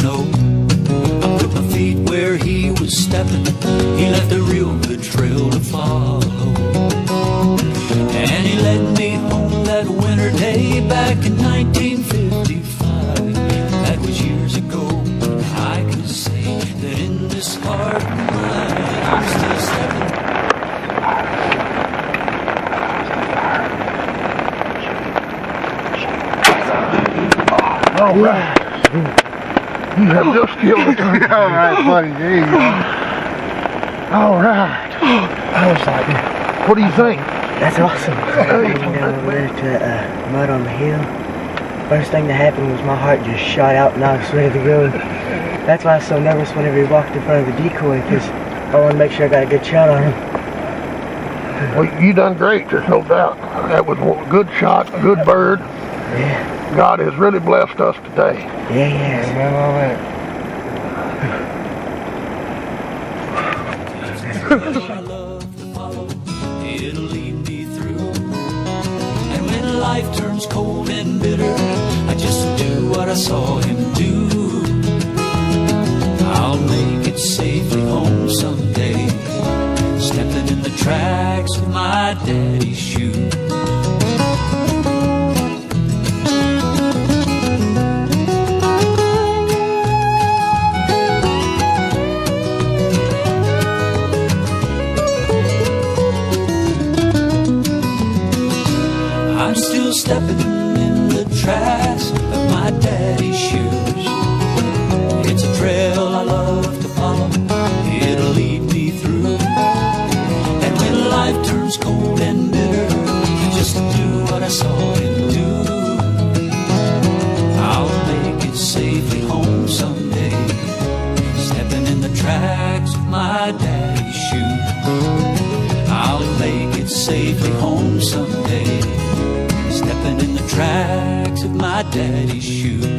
snow. I put my feet where he was stepping. He left a real good trail to follow. And he led me home that winter day back in 1955. That was years ago. I can say that in this heart of mine, I'm still stepping. All right. You have just killed it. All right, buddy. There you go. All right. I was like, What do you think? that's awesome. Coming down over there to mud on the hill. First thing that happened was my heart just shot out and I was ready to go. That's why I was so nervous whenever he walked in front of the decoy, because I wanted to make sure I got a good shot on him. Well, you done great, there's no doubt. That was a good shot, good bird. Yeah. God has really blessed us today. Yeah, yeah. Amen on that. I love to follow, it'll lead me through. And when life turns cold and bitter, I just do what I saw him do. I'll make it safely home someday, stepping in the tracks of my daddy's shoe. I'm still stepping in the tracks of my daddy's shoes. It's a trail I love to follow, it'll lead me through. And when life turns cold and bitter, just do what I saw him do. I'll make it safely home someday, stepping in the tracks of my daddy's shoes. I'll make it safely home someday, stepping in the tracks of my daddy's shoes.